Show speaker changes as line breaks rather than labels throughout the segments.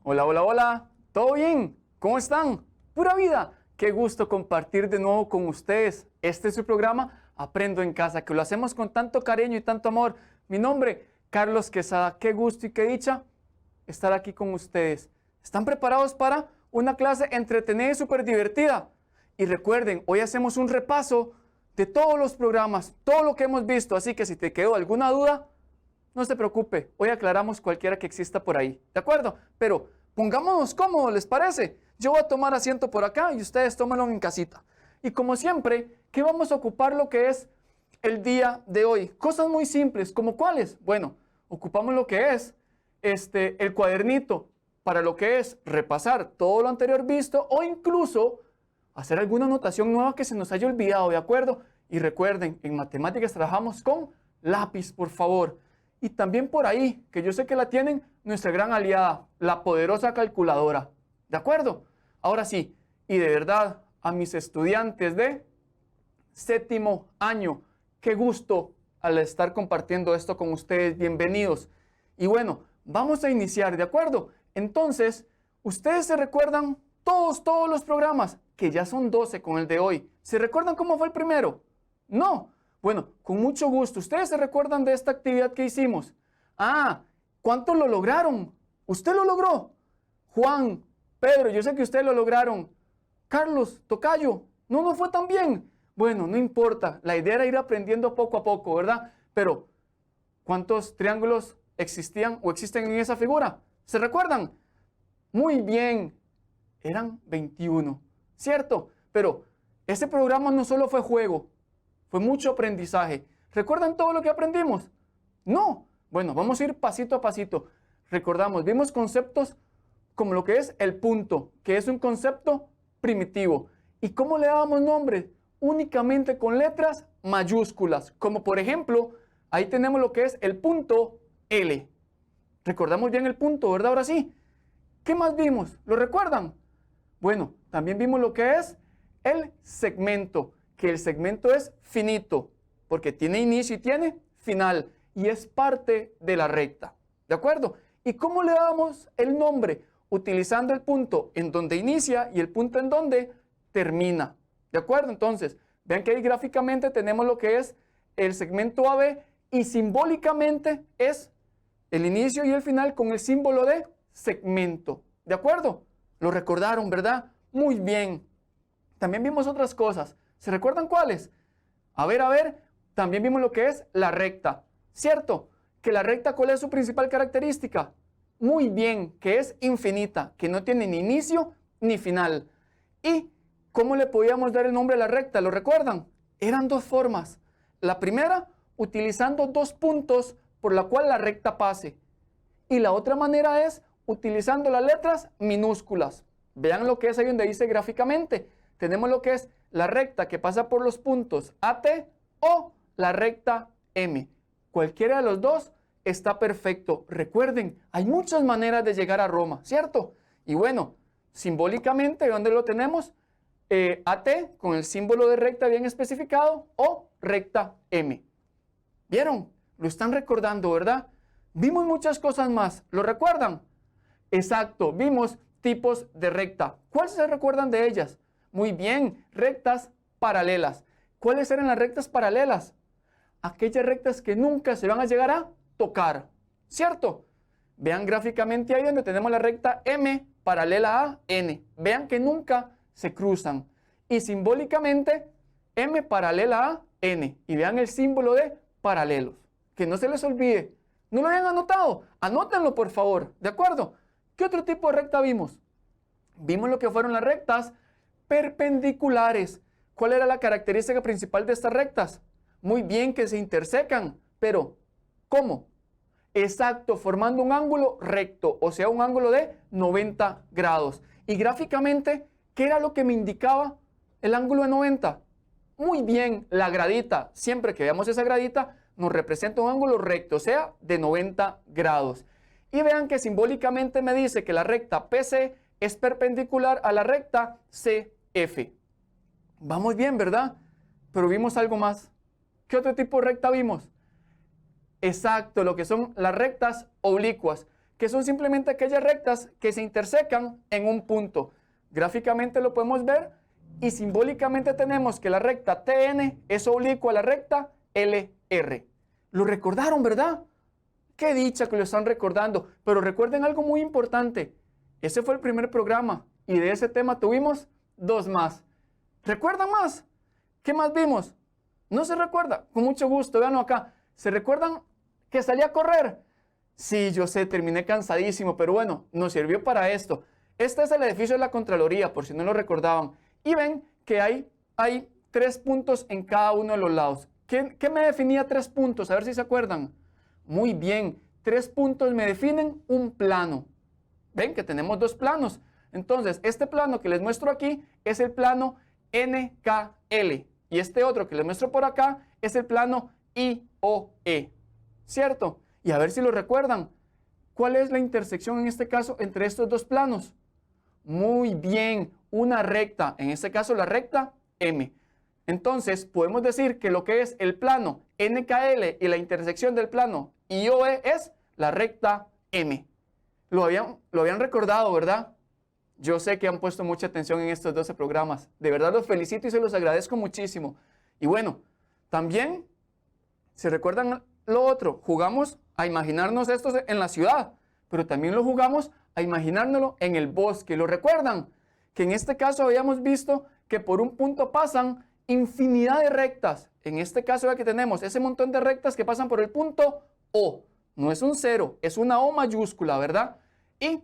Hola, hola, hola. ¿Todo bien? ¿Cómo están? Pura vida. Qué gusto compartir de nuevo con ustedes. Este es su programa Aprendo en Casa, que lo hacemos con tanto cariño y tanto amor. Mi nombre, Carlos Quesada. Qué gusto y qué dicha estar aquí con ustedes. ¿Están preparados para una clase entretenida y súper divertida? Y recuerden, hoy hacemos un repaso de todos los programas, todo lo que hemos visto. Así que si te quedó alguna duda, no se preocupe, hoy aclaramos cualquiera que exista por ahí, ¿de acuerdo? Pero pongámonos cómodos, ¿les parece? Yo voy a tomar asiento por acá y ustedes tómenlo en casita. Y como siempre, ¿qué vamos a ocupar lo que es el día de hoy? Cosas muy simples, ¿como cuáles? Bueno, ocupamos lo que es el cuadernito para lo que es repasar todo lo anterior visto o incluso hacer alguna anotación nueva que se nos haya olvidado, ¿de acuerdo? Y recuerden, en matemáticas trabajamos con lápiz, por favor. Y también por ahí, que yo sé que la tienen, nuestra gran aliada, la poderosa calculadora. ¿De acuerdo? Ahora sí, y de verdad, a mis estudiantes de séptimo año, qué gusto al estar compartiendo esto con ustedes. Bienvenidos. Y bueno, vamos a iniciar, ¿de acuerdo? Entonces, ustedes se recuerdan todos los programas, que ya son 12 con el de hoy. ¿Se recuerdan cómo fue el primero? No. Bueno, con mucho gusto. ¿Ustedes se recuerdan de esta actividad que hicimos? Ah, ¿cuántos lo lograron? ¿Usted lo logró? Juan, Pedro, yo sé que ustedes lo lograron. Carlos, Tocayo, no fue tan bien. Bueno, no importa. La idea era ir aprendiendo poco a poco, ¿verdad? Pero, ¿cuántos triángulos existían o existen en esa figura? ¿Se recuerdan? Muy bien. Eran 21, ¿cierto? Pero ese programa no solo fue juego. Fue mucho aprendizaje. ¿Recuerdan todo lo que aprendimos? No. Bueno, vamos a ir pasito a pasito. Recordamos, vimos conceptos como lo que es el punto, que es un concepto primitivo. ¿Y cómo le dábamos nombre? Únicamente con letras mayúsculas. Como por ejemplo, ahí tenemos lo que es el punto L. Recordamos bien el punto, ¿verdad? Ahora sí. ¿Qué más vimos? ¿Lo recuerdan? Bueno, también vimos lo que es el segmento, que el segmento es finito, porque tiene inicio y tiene final, y es parte de la recta, ¿de acuerdo? ¿Y cómo le damos el nombre? Utilizando el punto en donde inicia y el punto en donde termina, ¿de acuerdo? Entonces, vean que ahí gráficamente tenemos lo que es el segmento AB y simbólicamente es el inicio y el final con el símbolo de segmento, ¿de acuerdo? Lo recordaron, ¿verdad? Muy bien. También vimos otras cosas. ¿Se recuerdan cuáles? A ver, también vimos lo que es la recta, ¿cierto? Que la recta, ¿cuál es su principal característica? Muy bien, que es infinita, que no tiene ni inicio ni final. ¿Y cómo le podíamos dar el nombre a la recta? ¿Lo recuerdan? Eran dos formas. La primera, utilizando dos puntos por la cual la recta pase. Y la otra manera es utilizando las letras minúsculas. Vean lo que es ahí donde dice gráficamente. Tenemos lo que es la recta que pasa por los puntos AT o la recta M. Cualquiera de los dos está perfecto. Recuerden, hay muchas maneras de llegar a Roma, ¿cierto? Y bueno, simbólicamente, ¿dónde lo tenemos? AT con el símbolo de recta bien especificado o recta M. ¿Vieron? Lo están recordando, ¿verdad? Vimos muchas cosas más. ¿Lo recuerdan? Exacto, vimos tipos de recta. ¿Cuáles se recuerdan de ellas? Muy bien, rectas paralelas. ¿Cuáles eran las rectas paralelas? Aquellas rectas que nunca se van a llegar a tocar, ¿cierto? Vean gráficamente ahí donde tenemos la recta M paralela a N. Vean que nunca se cruzan. Y simbólicamente M paralela a N. Y vean el símbolo de paralelos. Que no se les olvide. ¿No lo habían anotado? Anótenlo, por favor, ¿de acuerdo? ¿Qué otro tipo de recta vimos? Vimos lo que fueron las rectas perpendiculares. ¿Cuál era la característica principal de estas rectas? Muy bien, que se intersecan, pero ¿cómo? Exacto, formando un ángulo recto, o sea, un ángulo de 90 grados. Y gráficamente, ¿qué era lo que me indicaba el ángulo de 90? Muy bien, la gradita. Siempre que veamos esa gradita, nos representa un ángulo recto, o sea, de 90 grados. Y vean que simbólicamente me dice que la recta PC es perpendicular a la recta CF. Vamos bien, ¿verdad? Pero vimos algo más. ¿Qué otro tipo de recta vimos? Exacto, lo que son las rectas oblicuas, que son simplemente aquellas rectas que se intersecan en un punto. Gráficamente lo podemos ver y simbólicamente tenemos que la recta TN es oblicua a la recta LR. ¿Lo recordaron, verdad? Qué dicha que lo están recordando, pero recuerden algo muy importante. Ese fue el primer programa y de ese tema tuvimos 2 más. ¿Recuerdan más? ¿Qué más vimos? ¿No se recuerda? Con mucho gusto, véanlo acá. ¿Se recuerdan que salí a correr? Sí, yo sé, terminé cansadísimo, pero bueno, nos sirvió para esto. Este es el edificio de la Contraloría, por si no lo recordaban. Y ven que hay 3 puntos en cada uno de los lados. ¿Qué me definía 3 puntos? A ver si se acuerdan. Muy bien, 3 puntos me definen un plano. Ven que tenemos 2 planos. Entonces, este plano que les muestro aquí es el plano NKL. Y este otro que les muestro por acá es el plano IOE. ¿Cierto? Y a ver si lo recuerdan. ¿Cuál es la intersección en este caso entre estos 2 planos? Muy bien, una recta. En este caso la recta M. Entonces, podemos decir que lo que es el plano NKL y la intersección del plano IOE es la recta M. Lo habían recordado, ¿verdad? Yo sé que han puesto mucha atención en estos 12 programas. De verdad los felicito y se los agradezco muchísimo. Y bueno, también, ¿se recuerdan lo otro? Jugamos a imaginarnos esto en la ciudad, pero también lo jugamos a imaginárnoslo en el bosque. ¿Lo recuerdan? Que en este caso habíamos visto que por un punto pasan infinidad de rectas. En este caso ya que tenemos ese montón de rectas que pasan por el punto O. No es un 0, es una O mayúscula, ¿verdad? Y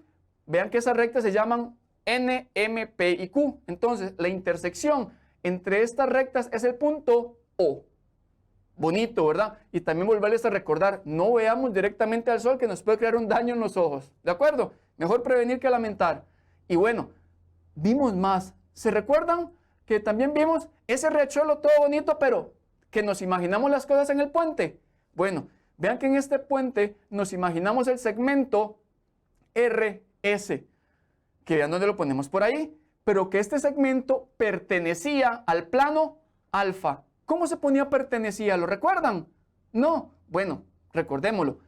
vean que esas rectas se llaman N, M, P y Q. Entonces, la intersección entre estas rectas es el punto O. Bonito, ¿verdad? Y también volverles a recordar, no veamos directamente al sol que nos puede crear un daño en los ojos. ¿De acuerdo? Mejor prevenir que lamentar. Y bueno, vimos más. ¿Se recuerdan que también vimos ese riachuelo todo bonito, pero que nos imaginamos las cosas en el puente? Bueno, vean que en este puente nos imaginamos el segmento RS, que vean dónde lo ponemos por ahí, pero que este segmento pertenecía al plano alfa. ¿Cómo se ponía pertenecía? ¿Lo recuerdan? No. Bueno, recordémoslo.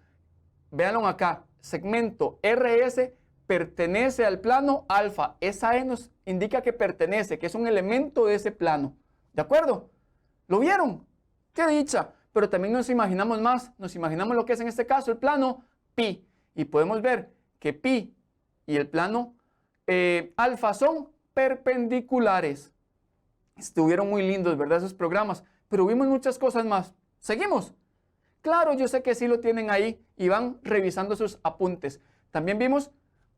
Véanlo acá. Segmento RS pertenece al plano alfa. Esa E nos indica que pertenece, que es un elemento de ese plano. ¿De acuerdo? ¿Lo vieron? ¡Qué dicha! Pero también nos imaginamos más. Nos imaginamos lo que es en este caso el plano pi. Y podemos ver que pi y el plano alfa son perpendiculares. Estuvieron muy lindos, ¿verdad? Esos programas. Pero vimos muchas cosas más. ¿Seguimos? Claro, yo sé que sí lo tienen ahí y van revisando sus apuntes. También vimos,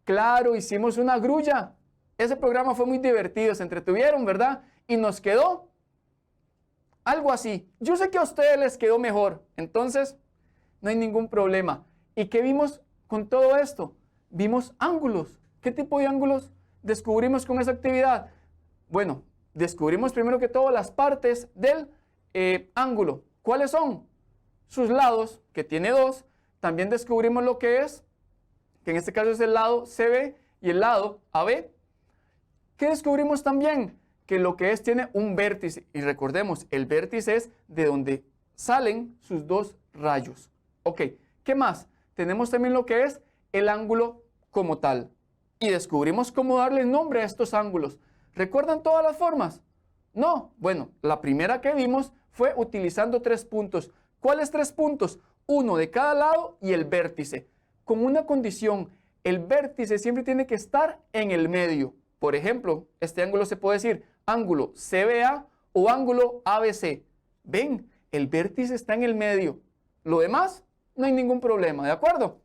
claro, hicimos una grulla. Ese programa fue muy divertido, se entretuvieron, ¿verdad? Y nos quedó algo así. Yo sé que a ustedes les quedó mejor, entonces no hay ningún problema. ¿Y qué vimos con todo esto? Vimos ángulos. ¿Qué tipo de ángulos descubrimos con esa actividad? Bueno, descubrimos primero que todo las partes del ángulo. ¿Cuáles son? Sus lados, que tiene 2. También descubrimos lo que es, que en este caso es el lado CB y el lado AB. ¿Qué descubrimos también? Que lo que es tiene un vértice. Y recordemos, el vértice es de donde salen sus 2 rayos. Ok, ¿qué más? Tenemos también lo que es el ángulo como tal. Y descubrimos cómo darle nombre a estos ángulos. ¿Recuerdan todas las formas? No. Bueno, la primera que vimos fue utilizando 3 puntos. ¿Cuáles 3 puntos? Uno de cada lado y el vértice. Con una condición, el vértice siempre tiene que estar en el medio. Por ejemplo, este ángulo se puede decir ángulo CBA o ángulo ABC. Ven, el vértice está en el medio. Lo demás, no hay ningún problema, ¿de acuerdo?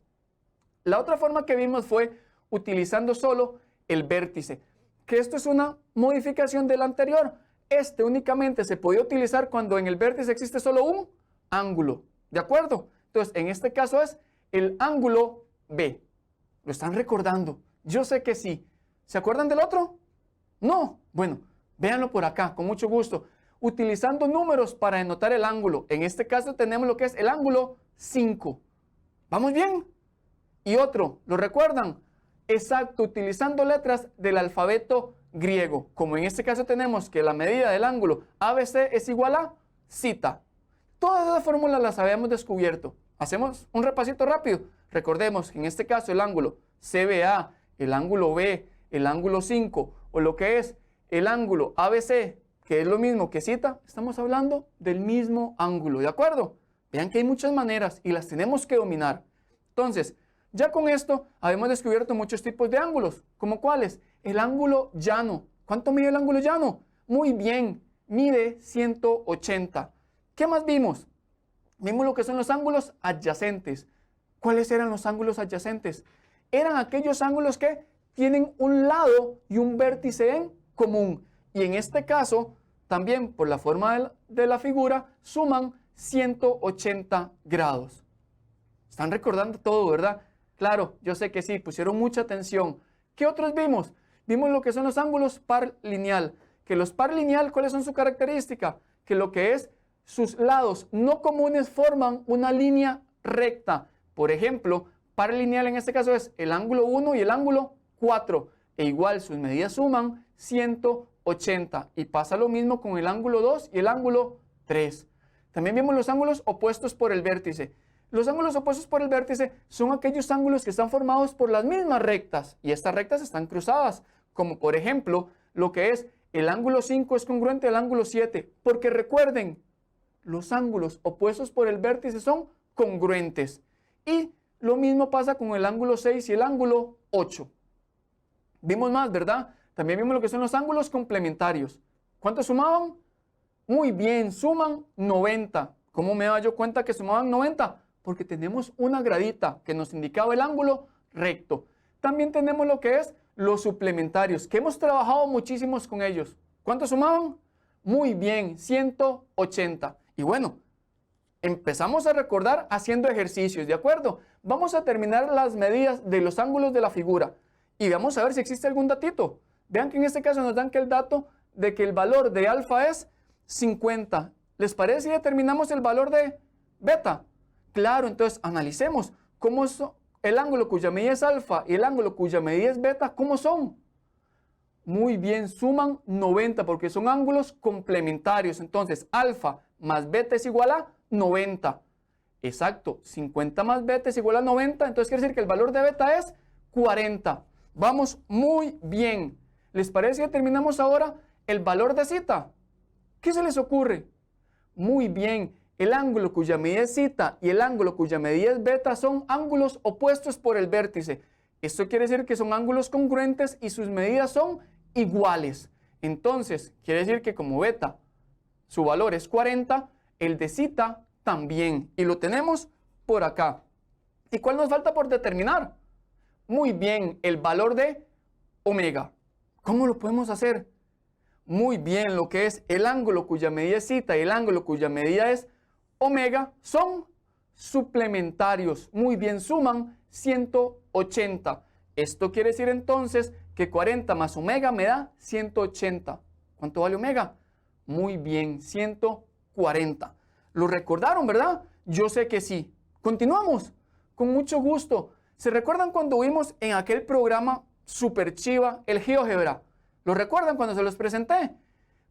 La otra forma que vimos fue utilizando solo el vértice, que esto es una modificación del anterior. Este únicamente se podía utilizar cuando en el vértice existe solo un ángulo, ¿de acuerdo? Entonces, en este caso es el ángulo B. ¿Lo están recordando? Yo sé que sí. ¿Se acuerdan del otro? No. Bueno, véanlo por acá, con mucho gusto. Utilizando números para denotar el ángulo. En este caso tenemos lo que es el ángulo 5. ¿Vamos bien? Y otro, ¿lo recuerdan? Exacto, utilizando letras del alfabeto griego. Como en este caso tenemos que la medida del ángulo ABC es igual a zeta. Todas esas fórmulas las habíamos descubierto. Hacemos un repasito rápido. Recordemos que en este caso el ángulo CBA, el ángulo B, el ángulo 5 o lo que es el ángulo ABC, que es lo mismo que cita, estamos hablando del mismo ángulo, ¿de acuerdo? Vean que hay muchas maneras y las tenemos que dominar. Entonces, ya con esto habemos descubierto muchos tipos de ángulos, como cuáles. El ángulo llano. ¿Cuánto mide el ángulo llano? Muy bien, mide 180. ¿Qué más vimos? Vimos lo que son los ángulos adyacentes. ¿Cuáles eran los ángulos adyacentes? Eran aquellos ángulos que tienen un lado y un vértice en común. Y en este caso, también por la forma de la figura, suman 180 grados. Están recordando todo, ¿verdad? Claro, yo sé que sí, pusieron mucha atención. ¿Qué otros vimos? Vimos lo que son los ángulos par lineal. Que los par lineal, ¿cuáles son su característica? Que lo que es sus lados no comunes forman una línea recta. Por ejemplo, par lineal en este caso es el ángulo 1 y el ángulo 4. E igual sus medidas suman 180. Y pasa lo mismo con el ángulo 2 y el ángulo 3. También vimos los ángulos opuestos por el vértice. Los ángulos opuestos por el vértice son aquellos ángulos que están formados por las mismas rectas y estas rectas están cruzadas, como por ejemplo lo que es el ángulo 5 es congruente al ángulo 7, porque recuerden, los ángulos opuestos por el vértice son congruentes. Y lo mismo pasa con el ángulo 6 y el ángulo 8. Vimos más, ¿verdad? También vimos lo que son los ángulos complementarios. ¿Cuántos sumaban? Muy bien, suman 90. ¿Cómo me daba yo cuenta que sumaban 90? Porque tenemos una gradita que nos indicaba el ángulo recto. También tenemos lo que es los suplementarios, que hemos trabajado muchísimos con ellos. ¿Cuántos sumaban? Muy bien, 180. Y bueno, empezamos a recordar haciendo ejercicios, ¿de acuerdo? Vamos a terminar las medidas de los ángulos de la figura y vamos a ver si existe algún datito. Vean que en este caso nos dan que el dato de que el valor de alfa es 50. ¿Les parece si determinamos el valor de beta? Claro, entonces analicemos cómo es el ángulo cuya medida es alfa y el ángulo cuya medida es beta, ¿cómo son? Muy bien, suman 90 porque son ángulos complementarios. Entonces, alfa más beta es igual a 90. Exacto, 50 más beta es igual a 90. Entonces quiere decir que el valor de beta es 40. Vamos muy bien. ¿Les parece si determinamos ahora el valor de zeta? ¿Qué se les ocurre? Muy bien, el ángulo cuya medida es zeta y el ángulo cuya medida es beta son ángulos opuestos por el vértice. Esto quiere decir que son ángulos congruentes y sus medidas son iguales. Entonces, quiere decir que como beta, su valor es 40, el de zeta también. Y lo tenemos por acá. ¿Y cuál nos falta por determinar? Muy bien, el valor de omega. ¿Cómo lo podemos hacer? Muy bien, lo que es el ángulo cuya medida es zeta y el ángulo cuya medida es omega son suplementarios. Muy bien, suman 180. Esto quiere decir entonces que 40 más omega me da 180. ¿Cuánto vale omega? Muy bien, 140. ¿Lo recordaron, verdad? Yo sé que sí. Continuamos. Con mucho gusto. ¿Se recuerdan cuando vimos en aquel programa super chiva el GeoGebra? ¿Lo recuerdan cuando se los presenté?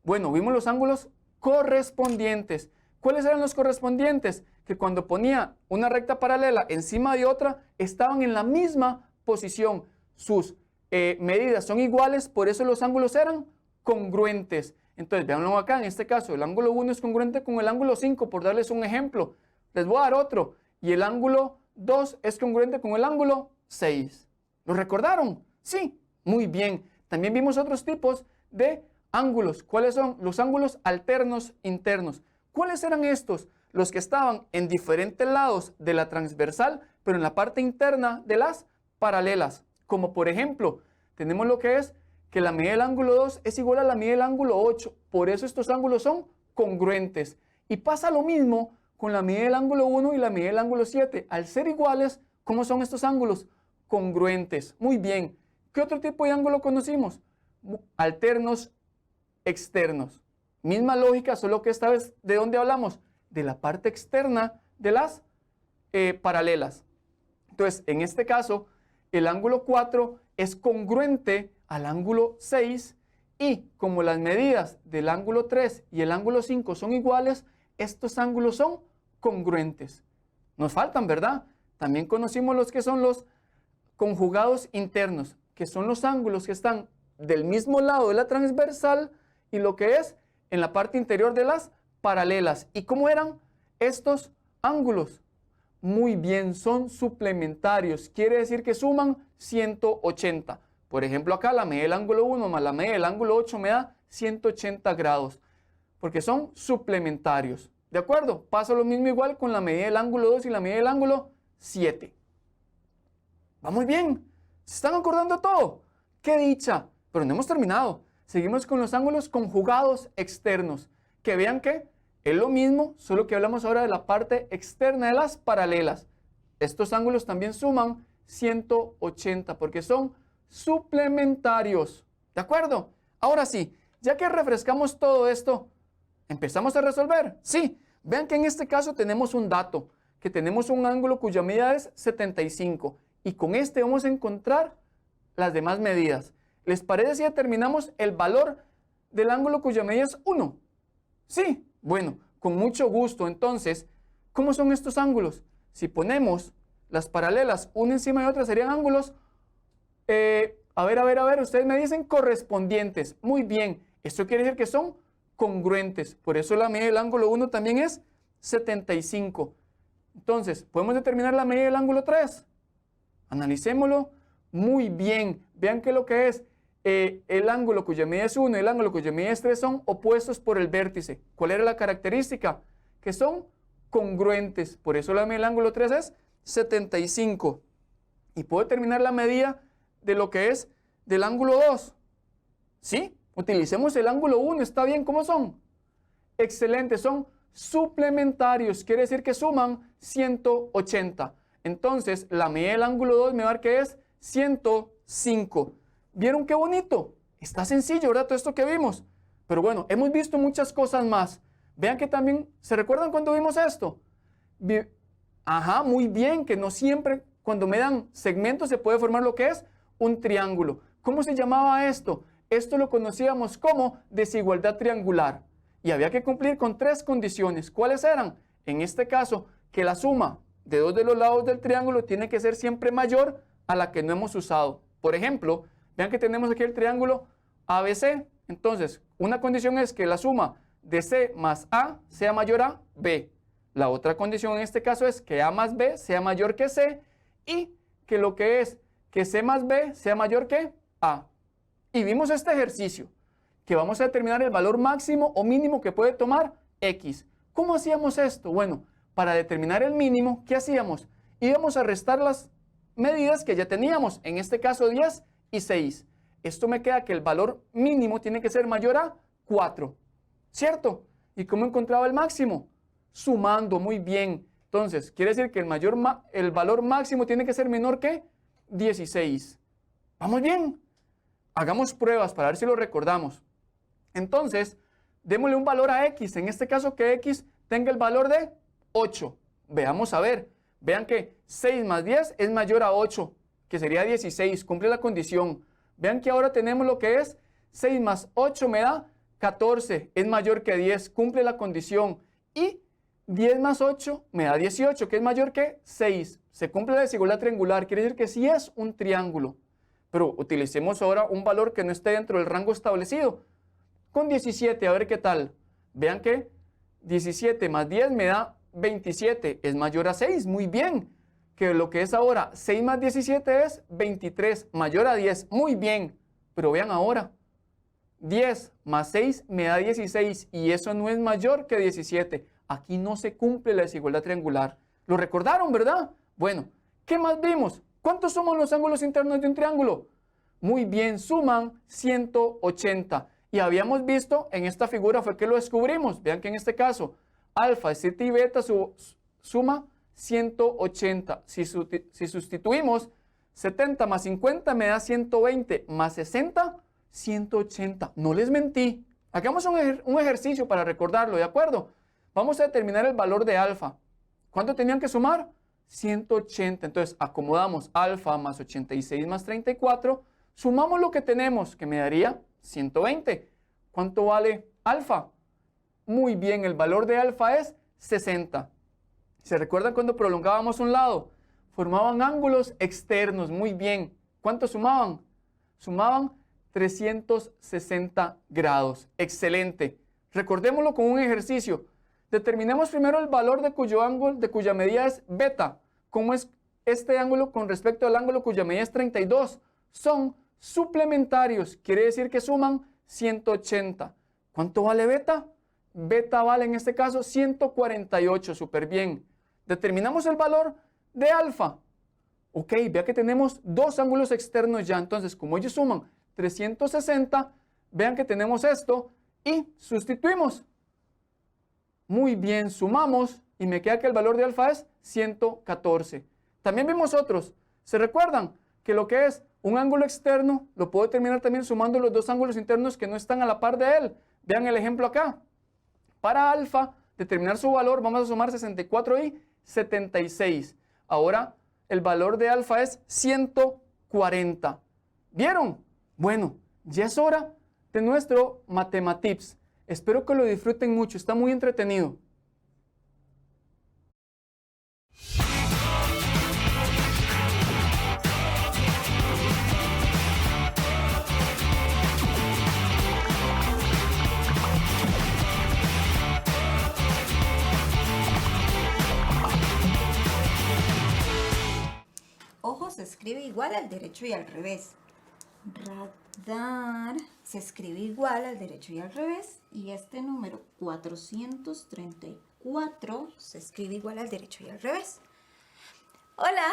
Bueno, vimos los ángulos correspondientes. ¿Cuáles eran los correspondientes? Que cuando ponía una recta paralela encima de otra, estaban en la misma posición. Sus medidas son iguales, por eso los ángulos eran congruentes. Entonces, veanlo acá, en este caso, el ángulo 1 es congruente con el ángulo 5, por darles un ejemplo. Les voy a dar otro. Y el ángulo 2 es congruente con el ángulo 6. ¿Lo recordaron? Sí, muy bien. También vimos otros tipos de ángulos. ¿Cuáles son? Los ángulos alternos internos. ¿Cuáles eran estos? Los que estaban en diferentes lados de la transversal, pero en la parte interna de las paralelas. Como por ejemplo, tenemos lo que es que la medida del ángulo 2 es igual a la medida del ángulo 8. Por eso estos ángulos son congruentes. Y pasa lo mismo con la medida del ángulo 1 y la medida del ángulo 7. Al ser iguales, ¿cómo son estos ángulos? Congruentes. Muy bien. ¿Qué otro tipo de ángulo conocimos? Alternos externos. Misma lógica, solo que esta vez, ¿de dónde hablamos? De la parte externa de las paralelas. Entonces, en este caso, el ángulo 4 es congruente al ángulo 6 y como las medidas del ángulo 3 y el ángulo 5 son iguales, estos ángulos son congruentes. Nos faltan, ¿verdad? También conocimos los que son los conjugados internos, que son los ángulos que están del mismo lado de la transversal y lo que es en la parte interior de las paralelas. ¿Y cómo eran estos ángulos? Muy bien, son suplementarios. Quiere decir que suman 180. Por ejemplo, acá la medida del ángulo 1 más la medida del ángulo 8 me da 180 grados, porque son suplementarios. ¿De acuerdo? Pasa lo mismo igual con la medida del ángulo 2 y la medida del ángulo 7. Va muy bien. ¿Se están acordando todo? ¡Qué dicha! Pero no hemos terminado. Seguimos con los ángulos conjugados externos. Que vean que es lo mismo, solo que hablamos ahora de la parte externa de las paralelas. Estos ángulos también suman 180 porque son suplementarios. ¿De acuerdo? Ahora sí, ya que refrescamos todo esto, ¿empezamos a resolver? Sí. Vean que en este caso tenemos un dato, que tenemos un ángulo cuya medida es 75. Y con este vamos a encontrar las demás medidas. ¿Les parece si determinamos el valor del ángulo cuya medida es 1? Sí. Bueno, con mucho gusto. Entonces, ¿cómo son estos ángulos? Si ponemos las paralelas una encima de otra, serían ángulos, a ver, ustedes me dicen correspondientes. Muy bien, esto quiere decir que son congruentes. Por eso la medida del ángulo 1 también es 75. Entonces, ¿podemos determinar la medida del ángulo 3? Analicémoslo muy bien. Vean que lo que es el ángulo cuya medida es 1 y el ángulo cuya medida es 3 son opuestos por el vértice. ¿Cuál era la característica? Que son congruentes. Por eso la medida del ángulo 3 es 75. Y puedo determinar la medida de lo que es del ángulo 2. ¿Sí? Utilicemos el ángulo 1. ¿Está bien? ¿Cómo son? Excelente. Son suplementarios. Quiere decir que suman 180. Entonces, la medida del ángulo 2 me va a dar que es 105. ¿Vieron qué bonito? Está sencillo, ¿verdad? Todo esto que vimos. Pero bueno, hemos visto muchas cosas más. Vean que también, ¿se recuerdan cuando vimos esto? Ajá, muy bien, que no siempre cuando me dan segmentos se puede formar lo que es un triángulo. ¿Cómo se llamaba esto? Esto lo conocíamos como desigualdad triangular. Y había que cumplir con 3 condiciones. ¿Cuáles eran? En este caso, que la suma de 2 de los lados del triángulo tiene que ser siempre mayor a la que no hemos usado. Por ejemplo, vean que tenemos aquí el triángulo ABC. Entonces, una condición es que la suma de C más A sea mayor a B. La otra condición en este caso es que A más B sea mayor que C y que lo que es que C más B sea mayor que A. Y vimos este ejercicio, que vamos a determinar el valor máximo o mínimo que puede tomar X. ¿Cómo hacíamos esto? Bueno, para determinar el mínimo, ¿qué hacíamos? Íbamos a restar las medidas que ya teníamos, en este caso 10 y 6. Esto me queda que el valor mínimo tiene que ser mayor a 4, ¿cierto? ¿Y cómo encontraba el máximo? Sumando, muy bien. Entonces, quiere decir que el valor máximo tiene que ser menor que 16. ¿Vamos bien? Hagamos pruebas para ver si lo recordamos. Entonces, démosle un valor a X. En este caso, que X tenga el valor de 8. Veamos a ver. Vean que 6 más 10 es mayor a 8, que sería 16. Cumple la condición. Vean que ahora tenemos lo que es 6 más 8 me da 14. Es mayor que 10. Cumple la condición. Y 10 más 8 me da 18, que es mayor que 6. Se cumple la desigualdad triangular. Quiere decir que sí es un triángulo. Pero utilicemos ahora un valor que no esté dentro del rango establecido. Con 17, a ver qué tal. Vean que 17 más 10 me da 27. Es mayor a 6. Muy bien. Que lo que es ahora 6 más 17 es 23. Mayor a 10. Muy bien. Pero vean ahora. 10 más 6 me da 16. Y eso no es mayor que 17. Aquí no se cumple la desigualdad triangular. ¿Lo recordaron, verdad? Bueno, ¿qué más vimos? ¿Cuántos suman los ángulos internos de un triángulo? Muy bien, suman 180. Y habíamos visto, en esta figura fue que lo descubrimos. Vean que en este caso, alfa, zeta y beta suma 180. Si sustituimos 70 más 50 me da 120, más 60, 180. No les mentí. Hagamos un ejercicio para recordarlo, ¿de acuerdo? Vamos a determinar el valor de alfa. ¿Cuánto tenían que sumar? 180. Entonces, acomodamos alfa más 86 más 34. Sumamos lo que tenemos, que me daría 120. ¿Cuánto vale alfa? Muy bien, el valor de alfa es 60. ¿Se recuerdan cuando prolongábamos un lado? Formaban ángulos externos, muy bien. ¿Cuántos sumaban? Sumaban 360 grados. Excelente. Recordémoslo con un ejercicio. Determinemos primero el valor de cuyo ángulo, de cuya medida es beta. ¿Cómo es este ángulo con respecto al ángulo cuya medida es 32? Son suplementarios, quiere decir que suman 180. ¿Cuánto vale beta? Beta vale en este caso 148, súper bien. Determinamos el valor de alfa. Ok, vea que tenemos dos ángulos externos ya, entonces como ellos suman 360, vean que tenemos esto y sustituimos. Muy bien, sumamos y me queda que el valor de alfa es 114. También vimos otros. ¿Se recuerdan que lo que es un ángulo externo lo puedo determinar también sumando los dos ángulos internos que no están a la par de él? Vean el ejemplo acá. Para alfa, determinar su valor, vamos a sumar 64 y 76. Ahora, el valor de alfa es 140. ¿Vieron? Bueno, ya es hora de nuestro Matematips. Espero que lo disfruten mucho, está muy entretenido.
Ojo se escribe igual al derecho y al revés. Radar se escribe igual al derecho y al revés. Y este número 434 se escribe igual al derecho y al revés. Hola,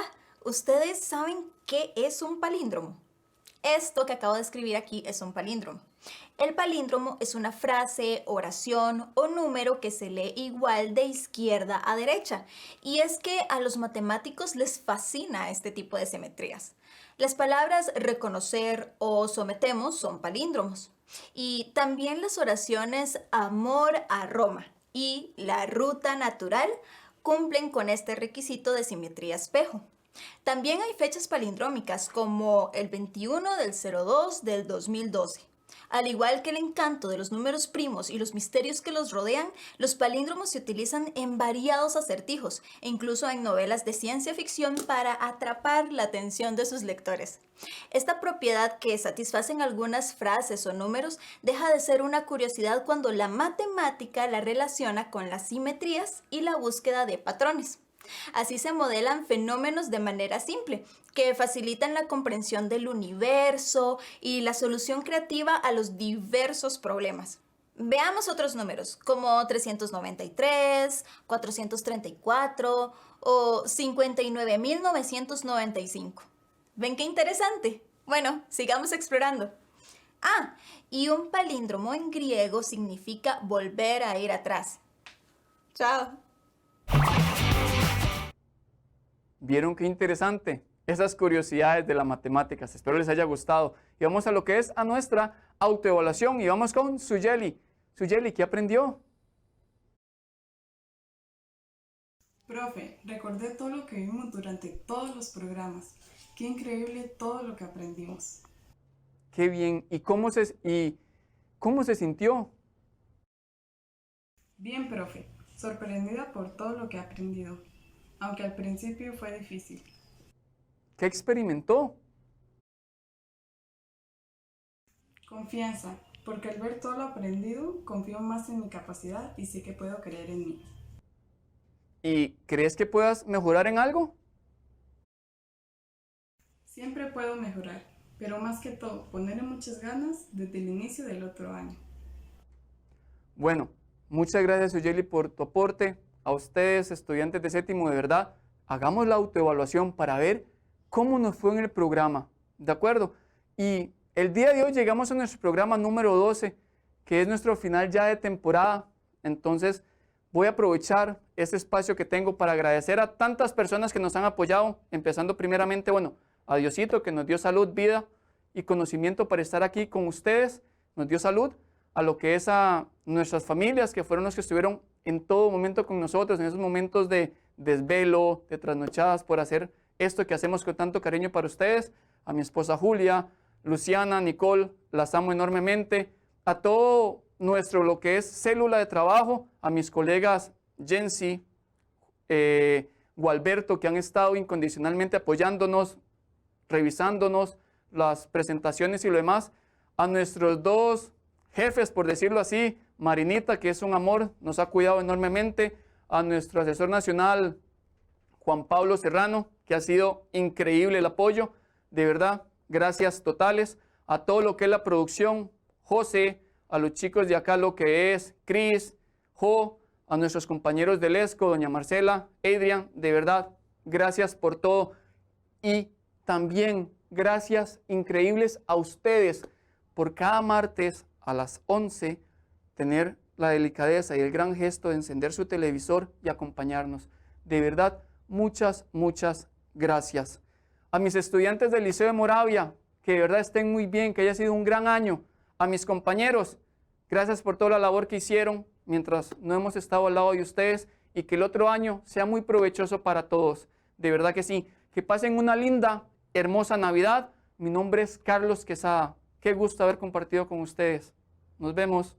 ¿ustedes saben qué es un palíndromo? Esto que acabo de escribir aquí es un palíndromo. El palíndromo es una frase, oración o número que se lee igual de izquierda a derecha. Y es que a los matemáticos les fascina este tipo de simetrías. Las palabras reconocer o sometemos son palíndromos. Y también las oraciones amor a Roma y la ruta natural cumplen con este requisito de simetría espejo. También hay fechas palindrómicas como el 21 del 02 del 2012. Al igual que el encanto de los números primos y los misterios que los rodean, los palíndromos se utilizan en variados acertijos e incluso en novelas de ciencia ficción para atrapar la atención de sus lectores. Esta propiedad que satisfacen algunas frases o números deja de ser una curiosidad cuando la matemática la relaciona con las simetrías y la búsqueda de patrones. Así se modelan fenómenos de manera simple, que facilitan la comprensión del universo y la solución creativa a los diversos problemas. Veamos otros números, como 393, 434 o 59.995. ¿Ven qué interesante? Bueno, sigamos explorando. Ah, y un palíndromo en griego significa volver a ir atrás. Chao.
¿Vieron qué interesante? Esas curiosidades de las matemáticas. Espero les haya gustado. Y vamos a lo que es a nuestra autoevaluación. Y vamos con Suyeli. Suyeli, ¿qué aprendió?
Profe, recordé todo lo que vimos durante todos los programas. Qué increíble todo lo que aprendimos.
Qué bien. ¿Y cómo se sintió?
Bien, profe. Sorprendida por todo lo que he aprendido. Aunque al principio fue difícil.
¿Qué experimentó?
Confianza, porque al ver todo lo aprendido, confío más en mi capacidad y sé que puedo creer en mí.
¿Y crees que puedas mejorar en algo?
Siempre puedo mejorar, pero más que todo, ponerle muchas ganas desde el inicio del otro año.
Bueno, muchas gracias, Suyeli, por tu aporte. A ustedes, estudiantes de séptimo, de verdad, hagamos la autoevaluación para ver cómo nos fue en el programa, ¿de acuerdo? Y el día de hoy llegamos a nuestro programa número 12, que es nuestro final ya de temporada. Entonces, voy a aprovechar este espacio que tengo para agradecer a tantas personas que nos han apoyado, empezando primeramente, bueno, a Diosito, que nos dio salud, vida y conocimiento para estar aquí con ustedes, nos dio salud, a lo que es a nuestras familias, que fueron los que estuvieron en todo momento con nosotros, en esos momentos de desvelo, de trasnochadas, por hacer esto que hacemos con tanto cariño para ustedes. A mi esposa Julia, Luciana, Nicole, las amo enormemente. A todo nuestro, lo que es célula de trabajo, a mis colegas Jensi, Gualberto, que han estado incondicionalmente apoyándonos, revisándonos las presentaciones y lo demás, a nuestros dos jefes, por decirlo así, Marinita, que es un amor, nos ha cuidado enormemente, a nuestro asesor nacional, Juan Pablo Serrano, que ha sido increíble el apoyo, de verdad, gracias totales, a todo lo que es la producción, José, a los chicos de acá, lo que es Cris, Jo, a nuestros compañeros del ESCO, doña Marcela, Adrián, de verdad, gracias por todo. Y también gracias increíbles a ustedes por cada martes a las 11 tener la delicadeza y el gran gesto de encender su televisor y acompañarnos. De verdad, muchas, muchas gracias. A mis estudiantes del Liceo de Moravia, que de verdad estén muy bien, que haya sido un gran año. A mis compañeros, gracias por toda la labor que hicieron mientras no hemos estado al lado de ustedes y que el otro año sea muy provechoso para todos. De verdad que sí. Que pasen una linda, hermosa Navidad. Mi nombre es Carlos Quesada. Qué gusto haber compartido con ustedes. Nos vemos.